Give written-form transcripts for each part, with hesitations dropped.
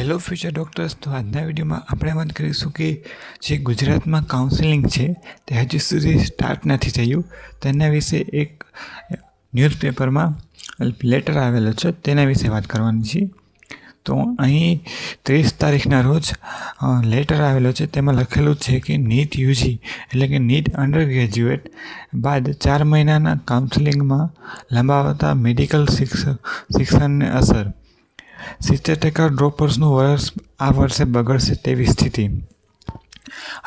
Hello future doctors. તો આજના વિડીયોમાં આપણે વાત કરીશું કે જે ગુજરાતમાં કાઉન્સેલિંગ છે તે હજુ સુધી સ્ટાર્ટ નથી થયું. તેના વિશે એક ન્યૂઝપેપરમાં લેટર આવેલો છે, તેના વિશે વાત કરવાની છે. તો અહીં 30 તારીખના રોજ લેટર આવેલો છે. તેમાં લખેલું છે કે નીટ યુજી એટલે કે નીટ અંડર ગ્રેજ્યુએટ બાદ 4 મહિનાના કાઉન્સેલિંગમાં લંબાવતા મેડિકલ શિક્ષણને અસર. 70% ડ્રોપર્સનું આ વર્ષે બગડશે તેવી સ્થિતિ.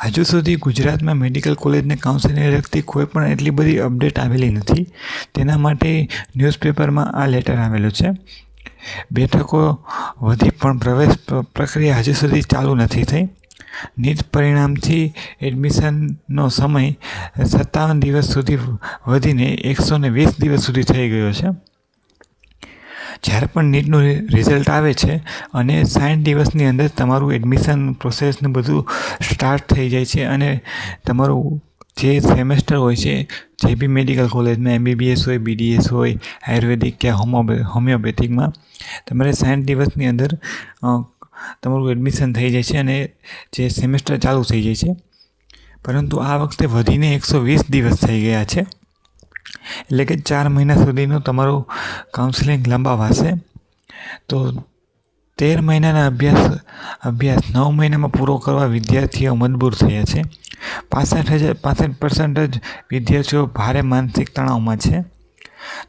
હજુ સુધી ગુજરાતમાં મેડિકલ કોલેજને કાઉન્સેલિંગને લગતી કોઈ પણ એટલી બધી અપડેટ આવેલી નથી. તેના માટે ન્યૂઝપેપરમાં આ લેટર આવેલો છે. બેઠકો વધી પણ પ્રવેશ પ્રક્રિયા હજુ સુધી ચાલુ નથી થઈ. નીટ પરિણામથી એડમિશનનો સમય 57 દિવસ સુધી વધીને 120 દિવસ સુધી થઈ ગયો છે. જ્યારે પણ નીટનું રિઝલ્ટ આવે છે અને 60 દિવસની અંદર તમારું એડમિશન પ્રોસેસને બધું સ્ટાર્ટ થઈ જાય છે અને તમારું જે સેમેસ્ટર હોય છે, જે બી મેડિકલ કોલેજમાં MBBS હોય, BDS હોય, આયુર્વેદિક કે હોમિયોપેથિકમાં તમારે 60 દિવસની અંદર તમારું એડમિશન થઈ જાય છે અને જે સેમેસ્ટર ચાલુ થઈ જાય છે. પરંતુ આ વખતે વધીને 120 દિવસ થઈ ગયા છે. એટલે કે 4 મહિના સુધીનું તમારું કાઉન્સેલિંગ લંબાવાશે. તો 13 મહિનાના અભ્યાસ 9 મહિનામાં પૂરો કરવા વિદ્યાર્થીઓ મજબૂર થયા છે. 65% જ વિદ્યાર્થીઓ ભારે માનસિક તણાવમાં છે.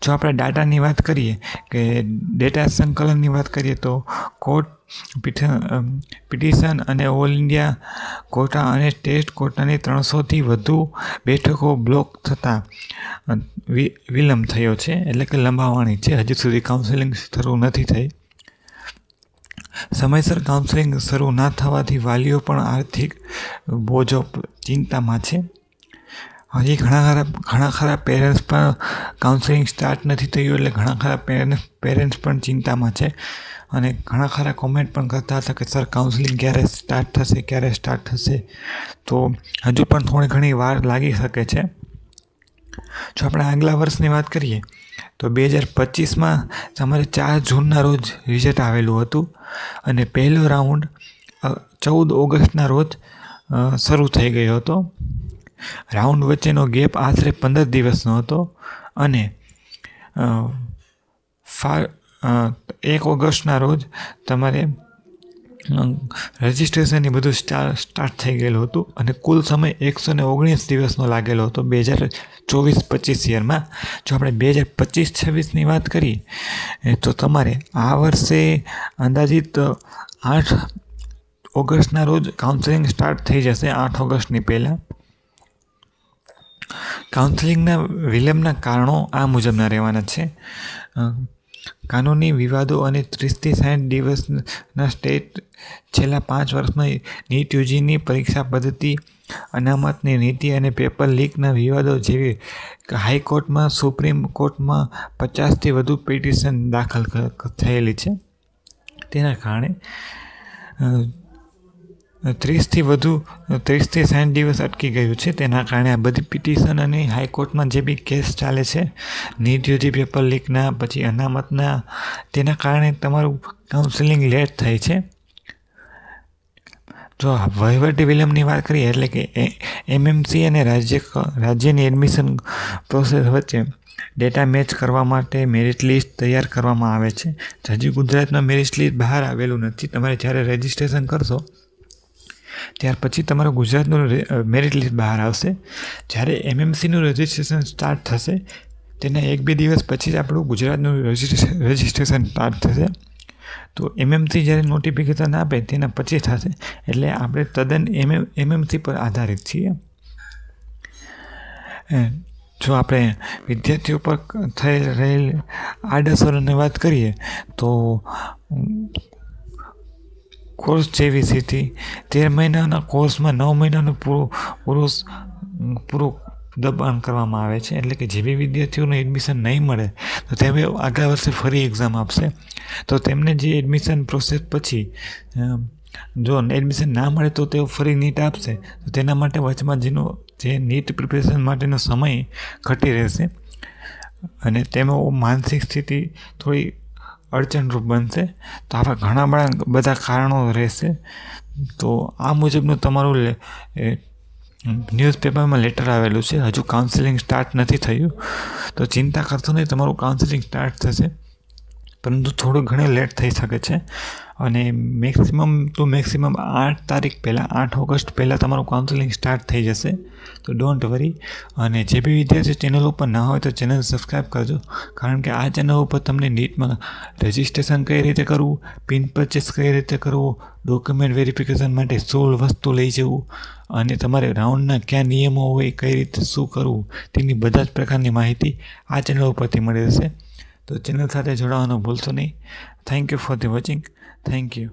જો આપણે ડાટાની વાત કરીએ કે ડેટા સંકલનની વાત કરીએ તો કોર્ટ પિટિશન અને ઓલ ઇન્ડિયા કોટા અને ટેસ્ટ કોટાની 300થી વધુ બેઠકો બ્લોક થતાં વિલંબ થયો છે, એટલે કે લંબાવવાની છે. હજુ સુધી કાઉન્સેલિંગ શરૂ નથી થઈ. સમયસર કાઉન્સેલિંગ શરૂ ના થવાથી વાલીઓ પણ આર્થિક બોજો ચિંતામાં છે. હજી ઘણા ખરા પેરેન્ટ્સ પણ કાઉન્સેલિંગ સ્ટાર્ટ નથી થયું એટલે ઘણા ખરા પેરેન્ટ્સ પણ ચિંતામાં છે અને ઘણા ખરા કોમેન્ટ પણ કરતા હતા કે સર કાઉન્સેલિંગ ક્યારે સ્ટાર્ટ થશે. તો હજુ પણ થોડી ઘણી વાર લાગી શકે છે. જો આપણે આગલા વર્ષની વાત કરીએ તો 2025માં તમારે 4 જૂનના રોજ રિઝલ્ટ આવેલું હતું અને પહેલો રાઉન્ડ 14 ઓગસ્ટના રોજ શરૂ થઈ ગયો હતો. રાઉન્ડ વચ્ચેનો ગેપ આશરે 15 દિવસનો હતો અને 1 ઓગસ્ટના રોજ તમારે રજિસ્ટ્રેશન બધું સ્ટાર્ટ થઈ ગયેલું હતું અને કુલ સમય 119 દિવસનો લાગેલો હતો 2024-25 યરમાં. જો આપણે 2025-26ની વાત કરીએ તો તમારે આ વર્ષે અંદાજિત 8 ઓગસ્ટના રોજ કાઉન્સેલિંગ સ્ટાર્ટ થઈ જશે. 8 ઓગસ્ટની પહેલાં. કાઉન્સેલિંગના વિલંબના કારણો આ મુજબના રહેવાના છે. કાનૂની વિવાદો અને 30થી 60 દિવસના સ્ટેટ છેલ્લા 5 વર્ષમાં નીટ યુજીની પરીક્ષા પદ્ધતિ, અનામતની નીતિ અને પેપર લીકના વિવાદો જેવી હાઈકોર્ટમાં, સુપ્રીમ કોર્ટમાં 50થી વધુ પિટિશન દાખલ થયેલી છે. તેના કારણે 30થી 60 દિવસ અટકી ગયું છે. તેના કારણે આ બધી પિટિશન અને હાઈકોર્ટમાં જે બી કેસ ચાલે છે નીટ યુજી, પેપર લીકના, પછી અનામતના, તેના કારણે તમારું કાઉન્સેલિંગ લેટ થાય છે. જો વહીવટી વિલંબની વાત કરીએ એટલે કે MMC અને રાજ્યની એડમિશન પ્રોસેસ વચ્ચે ડેટા મેચ કરવા માટે મેરિટ લિસ્ટ તૈયાર કરવામાં આવે છે. હજી ગુજરાતમાં મેરિટ લિસ્ટ બહાર આવેલું નથી. તમારે જ્યારે રજિસ્ટ્રેશન કરશો ત્યાર પછી તમારું ગુજરાતનું મેરિટ લિસ્ટ બહાર આવશે. જ્યારે MMCનું રજિસ્ટ્રેશન સ્ટાર્ટ થશે તેના 1-2 દિવસ પછી જ આપણું ગુજરાતનું રજિસ્ટ્રેશન સ્ટાર્ટ થશે. તો MMC જ્યારે નોટિફિકેશન આપે તેના પછી થશે. એટલે આપણે તદ્દન MMC પર આધારિત છીએ. જો આપણે વિદ્યાર્થીઓ પર થઈ રહેલ આડઅસરોની વાત કરીએ તો કોર્સ જેવી સ્થિતિ. 13 મહિનાના કોર્સમાં 9 મહિનાનું પૂરું દબાણ કરવામાં આવે છે. એટલે કે જે બી વિદ્યાર્થીઓને એડમિશન નહીં મળે તો તેઓ આગલા વર્ષે ફરી એક્ઝામ આપશે. તો તેમને જે એડમિશન પ્રોસેસ પછી જો એડમિશન ના મળે તો તેઓ ફરી નીટ આપશે. તો તેના માટે વચમાં જે નીટ પ્રિપેરેશન માટેનો સમય ઘટી રહેશે અને તેમાં માનસિક સ્થિતિ થોડી અડચણરૂપ બનશે. તો આવા ઘણા બધા કારણો રહેશે. તો આ મુજબનું તમારું ન્યૂઝપેપરમાં લેટર આવેલું છે. હજુ કાઉન્સેલિંગ સ્ટાર્ટ નથી થયું, તો ચિંતા કરશો નહીં, તમારું કાઉન્સેલિંગ સ્ટાર્ટ થશે, પરંતુ થોડું ઘણું લેટ થઈ શકે છે. અને મેક્સિમમ 8 તારીખ પહેલાં, 8 ઓગસ્ટ પહેલાં તમારું કાઉન્સેલિંગ સ્ટાર્ટ થઈ જશે. તો ડોન્ટ વરી. અને જે બી વિદ્યાર્થી ચેનલ ઉપર ના હોય તો ચેનલ સબસ્ક્રાઈબ કરજો, કારણ કે આ ચેનલ ઉપર તમને નીટમાં રજિસ્ટ્રેશન કઈ રીતે કરવું, પિન પરચેસ કઈ રીતે કરવું, ડોક્યુમેન્ટ વેરિફિકેશન માટે 16 વસ્તુ લઈ જવું, અને તમારે રાઉન્ડના કયા નિયમો હોય, કઈ રીતે શું કરવું, તેની બધા જ પ્રકારની માહિતી આ ચેનલ ઉપરથી મળી રહેશે. તો ચેનલ સાથે જોડાવાનું ભૂલશો નહીં. Thank you for the watching. Thank you.